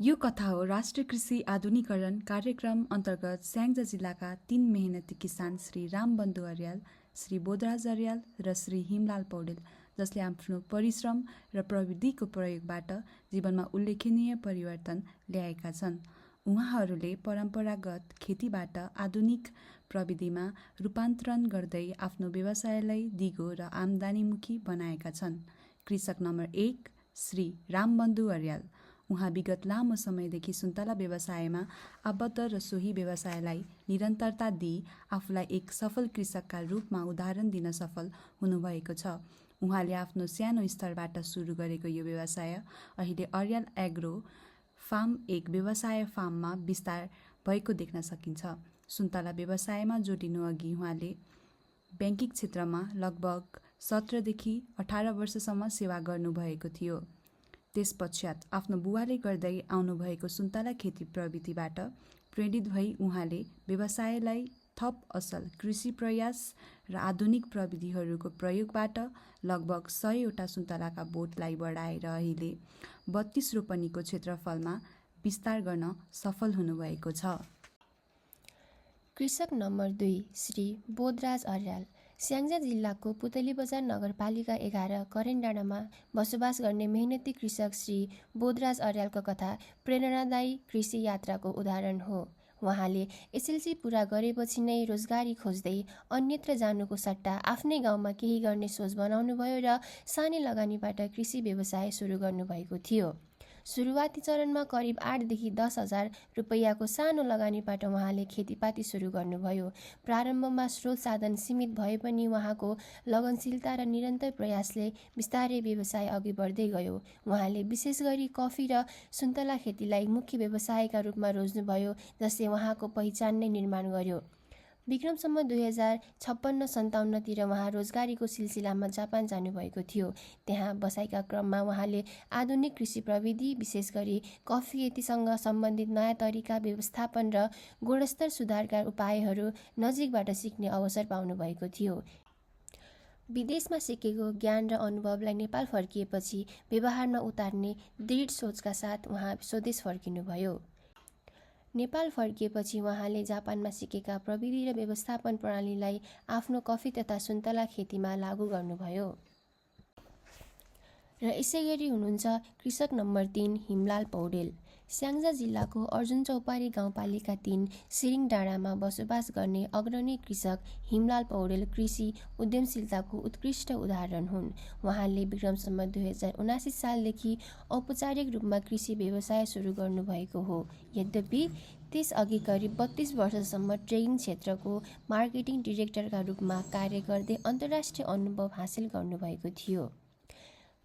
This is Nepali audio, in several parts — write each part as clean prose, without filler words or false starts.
यो कथा हो राष्ट्रिय कृषि आधुनिकीकरण कार्यक्रम अन्तर्गत स्याङ्जा जिल्लाका 3 मेहनती किसान श्री रामबन्धु अर्याल, श्री बोधराज अर्याल र श्री हिमलाल पौडेल, जसले आफ्नो परिश्रम र प्रविधिको प्रयोगबाट जीवनमा उल्लेखनीय परिवर्तन ल्याएका छन्। उहाँहरूले परम्परागत खेतीबाट आधुनिक प्रविधिमा रूपान्तरण गर्दै आफ्नो व्यवसायलाई दिगो र आम्दानीमुखी बनाएका छन्। कृषक नम्बर 1 श्री रामबन्धु अर्याल। उहाँ विगत लामो समयदेखि सुन्तला व्यवसायमा आबद्ध र सोही व्यवसायलाई निरन्तरता दिई आफूलाई एक सफल कृषकका रूपमा उदाहरण दिन सफल हुनुभएको छ। उहाँले आफ्नो सानो स्तरबाट सुरु गरेको यो व्यवसाय अहिले अर्याल एग्रो फार्म एक व्यवसाय फार्ममा विस्तार भएको देख्न सकिन्छ। सुन्तला व्यवसायमा जोडिनु अघि उहाँले ब्याङ्किङ क्षेत्रमा लगभग 17 देखि 18 वर्षसम्म सेवा गर्नुभएको थियो। त्यसपश्चात आफ्नो बुवाले गर्दै आउनुभएको सुन्तला खेती प्रविधिबाट प्रेरित भई उहाँले व्यवसायलाई थप असल कृषि प्रयास र आधुनिक प्रविधिहरूको प्रयोगबाट लगभग 100वटा सुन्तलाका बोटलाई बढाएर अहिले 32 रोपनीको क्षेत्रफलमा विस्तार गर्न सफल हुनुभएको छ। कृषक नम्बर 2 श्री बोधराज अर्याल। स्याङ्जा जिल्लाको पुतली बजार नगरपालिका 11 करेन्डाँडामा बसोबास गर्ने मेहनती कृषक श्री बोधराज अर्यालको कथा प्रेरणादायी कृषि यात्राको उदाहरण हो। उहाँले एसएलसी पुरा गरेपछि नै रोजगारी खोज्दै अन्यत्र जानुको सट्टा आफ्नै गाउँमा केही गर्ने सोच बनाउनुभयो र सानै लगानीबाट कृषि व्यवसाय सुरु गर्नुभएको थियो। सुरुवाती चरणमा करिब 8 देखि 10 हजार रुपैयाँको सानो लगानीबाट उहाँले खेतीपाती सुरु गर्नुभयो। प्रारम्भमा स्रोत साधन सीमित भए पनि उहाँको लगनशीलता र निरन्तर प्रयासले बिस्तारै व्यवसाय अघि बढ्दै गयो। उहाँले विशेष गरी कफी र सुन्तला खेतीलाई मुख्य व्यवसायका रूपमा रोज्नुभयो, जसले उहाँको पहिचान नै निर्माण गर्यो। विक्रमसम्म 2056-57तिर उहाँ रोजगारीको सिलसिलामा जापान जानुभएको थियो। त्यहाँ बसाइका क्रममा उहाँले आधुनिक कृषि प्रविधि, विशेष गरी कफी खेतीसँग सम्बन्धित नयाँ तरिका, व्यवस्थापन र गुणस्तर सुधारका उपायहरू नजिकबाट सिक्ने अवसर पाउनुभएको थियो। विदेशमा सिकेको ज्ञान र अनुभवलाई नेपाल फर्किएपछि व्यवहारमा उतार्ने दृढ सोचका साथ उहाँ स्वदेश फर्किनुभयो। नेपाल फर्किएपछि उहाँले जापानमा सिकेका प्रविधि र व्यवस्थापन प्रणालीलाई आफ्नो कफी तथा सुन्तला खेतीमा लागू गर्नुभयो। र यसैगरी हुनुहुन्छ कृषक नम्बर 3 हिमलाल पौडेल। स्याङ्जा जिल्लाको अर्जुन चौपारी गाउँपालिका 3 सिरिङ डाँडामा बसोबास गर्ने अग्रणी कृषक हिमलाल पौडेल कृषि उद्यमशीलताको उत्कृष्ट उदाहरण हुन्। उहाँले विक्रमसम्म 2079 सालदेखि औपचारिक रूपमा कृषि व्यवसाय सुरु गर्नुभएको हो। यद्यपि त्यसअघि करिब 32 वर्षसम्म ट्रेनिङ क्षेत्रको मार्केटिङ डिरेक्टरका रूपमा कार्य गर्दै अन्तर्राष्ट्रिय अनुभव हासिल गर्नुभएको थियो।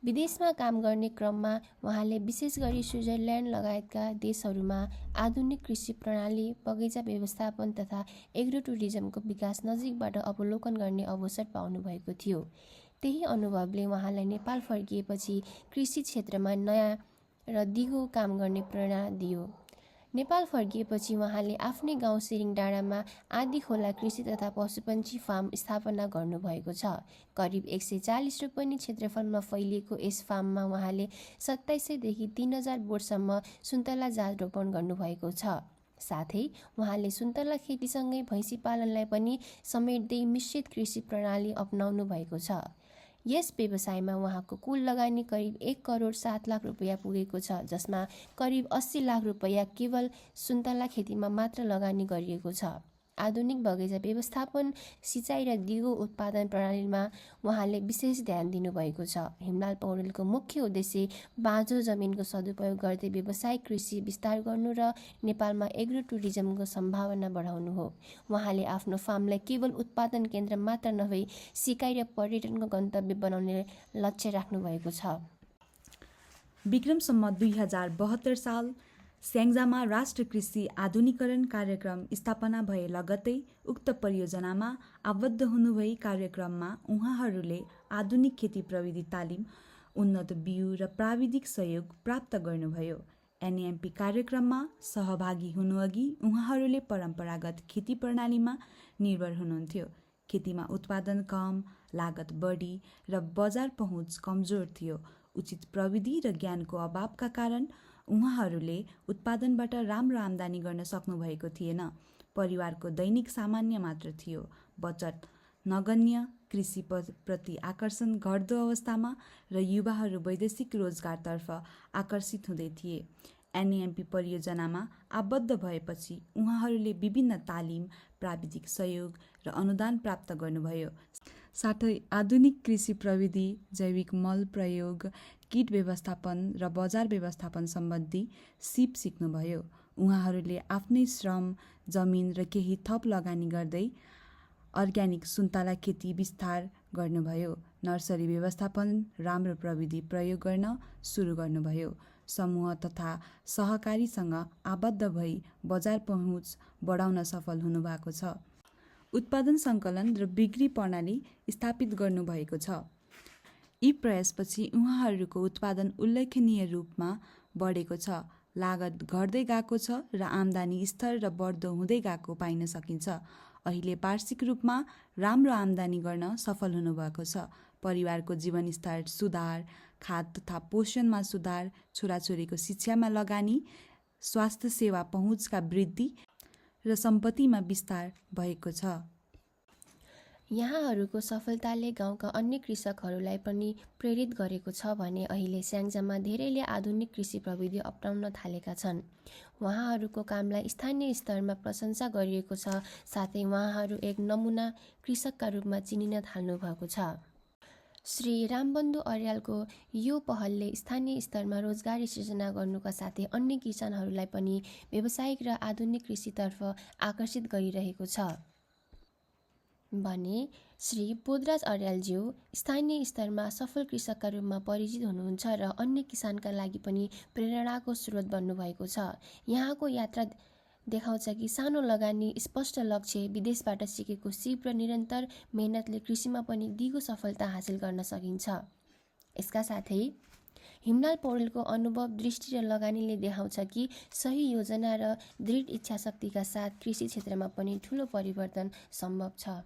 विदेशमा काम गर्ने क्रममा उहाँले विशेष गरी स्विजरल्यान्ड लगायतका देशहरूमा आधुनिक कृषि प्रणाली, बगैँचा व्यवस्थापन तथा एग्रो टुरिज्मको विकास नजिकबाट अवलोकन गर्ने अवसर पाउनुभएको थियो। त्यही अनुभवले उहाँलाई नेपाल फर्किएपछि कृषि क्षेत्रमा नयाँ र दिगो काम गर्ने प्रेरणा दियो। नेपाल फर्किएपछि उहाँले आफ्नै गाउँ सिरिङ डाँडामा आदि खोला कृषि तथा पशुपन्छी फार्म स्थापना गर्नुभएको छ। करिब 140 रोपनी क्षेत्रफलमा फैलिएको यस फार्ममा उहाँले 2700 देखि 3000 बोटसम्म सुन्तला जात रोपण गर्नुभएको छ। साथै उहाँले सुन्तला खेतीसँगै भैँसी पालनलाई पनि समेट्दै मिश्रित कृषि प्रणाली अपनाउनु भएको छ। यस व्यवसायमा उहाँको कुल लगानी करिब 1 करोड 7 लाख रुपैयाँ पुगेको छ, जसमा करिब 80 लाख रुपैयाँ केवल सुन्तला खेतीमा मात्र लगानी गरिएको छ। आधुनिक बगैँचा व्यवस्थापन, सिँचाइ र दिगो उत्पादन प्रणालीमा उहाँले विशेष ध्यान दिनुभएको छ। हिमलाल पौडेलको मुख्य उद्देश्य बाँझो जमिनको सदुपयोग गर्दै व्यावसायिक कृषि विस्तार गर्नु र नेपालमा एग्रो टुरिज्मको सम्भावना बढाउनु हो। उहाँले आफ्नो फार्मलाई केवल उत्पादन केन्द्र मात्र नभई सिकाइ र पर्यटनको गन्तव्य बनाउने लक्ष्य राख्नुभएको छ। विक्रमसम्म 2072 साल स्याङ्जामा राष्ट्रिय कृषि आधुनिकीकरण कार्यक्रम स्थापना भए लगत्तै उक्त परियोजनामा आबद्ध हुनुभई कार्यक्रममा उहाँहरूले आधुनिक खेती प्रविधि तालिम, उन्नत बिउ र प्राविधिक सहयोग प्राप्त गर्नुभयो। एनएएमपी कार्यक्रममा सहभागी हुनुअघि उहाँहरूले परम्परागत खेती प्रणालीमा निर्भर हुनुहुन्थ्यो। खेतीमा उत्पादन कम, लागत बढी र बजार पहुँच कमजोर थियो। उचित प्रविधि र ज्ञानको अभावका कारण उहाँहरूले उत्पादनबाट राम्रो आम्दानी गर्न सक्नुभएको थिएन। परिवारको दैनिक सामान्य मात्र थियो। बचत नगण्य, कृषि प्रति आकर्षण घट्दो अवस्थामा र युवाहरू वैदेशिक रोजगारतर्फ आकर्षित हुँदै थिए। एनएएमपी परियोजनामा आबद्ध भएपछि उहाँहरूले विभिन्न तालिम, प्राविधिक सहयोग र अनुदान प्राप्त गर्नुभयो। साथै आधुनिक कृषि प्रविधि, जैविक मल प्रयोग, कीट व्यवस्थापन र बजार व्यवस्थापन सम्बन्धी सिप सिक्नुभयो। उहाँहरूले आफ्नै श्रम, जमिन र केही थप लगानी गर्दै अर्ग्यानिक सुन्तला खेती विस्तार गर्नुभयो। नर्सरी व्यवस्थापन, राम्रो प्रविधि प्रयोग गर्न सुरु गर्नुभयो। समूह तथा सहकारीसँग आबद्ध भई बजार पहुँच बढाउन सफल हुनुभएको छ। उत्पादन सङ्कलन र बिक्री प्रणाली स्थापित गर्नुभएको छ। यी प्रयासपछि उहाँहरूको उत्पादन उल्लेखनीय रूपमा बढेको छ, लागत घट्दै गएको छ र आम्दानी स्तर र बढ्दो हुँदै गएको पाइन सकिन्छ। अहिले वार्षिक रूपमा राम्रो आम्दानी गर्न सफल हुनुभएको छ। परिवारको जीवनस्तर सुधार, खाद्य तथा पोषणमा सुधार, छोराछोरीको शिक्षामा लगानी, स्वास्थ्य सेवा पहुँचका वृद्धि र सम्पत्तिमा विस्तार भएको छ। यहाँहरूको सफलताले गाउँका अन्य कृषकहरूलाई पनि प्रेरित गरेको छ भने अहिले स्याङ्जामा धेरैले आधुनिक कृषि प्रविधि अपनाउन थालेका छन्। उहाँहरूको कामलाई स्थानीय स्तरमा प्रशंसा गरिएको छ, साथै उहाँहरू एक नमुना कृषकका रूपमा चिनिन थाल्नु भएको छ। श्री रामबन्धु अर्यालको यो पहलले स्थानीय स्तरमा रोजगारी सृजना गर्नुका साथै अन्य किसानहरूलाई पनि व्यावसायिक र आधुनिक कृषितर्फ आकर्षित गरिरहेको छ भने श्री बोधराज अर्यालज्यू स्थानीय स्तरमा सफल कृषकका रूपमा परिचित हुनुहुन्छ र अन्य किसानका लागि पनि प्रेरणाको स्रोत बन्नुभएको छ। यहाँको यात्रा देखाउँछ कि सानो लगानी, स्पष्ट लक्ष्य, विदेशबाट सिकेको सिप र निरन्तर मेहनतले कृषिमा पनि दिगो सफलता हासिल गर्न सकिन्छ। यसका साथै हिमलाल पौडेलको अनुभव, दृष्टि र लगानीले देखाउँछ कि सही योजना र दृढ इच्छाशक्तिका साथ कृषि क्षेत्रमा पनि ठूलो परिवर्तन सम्भव छ।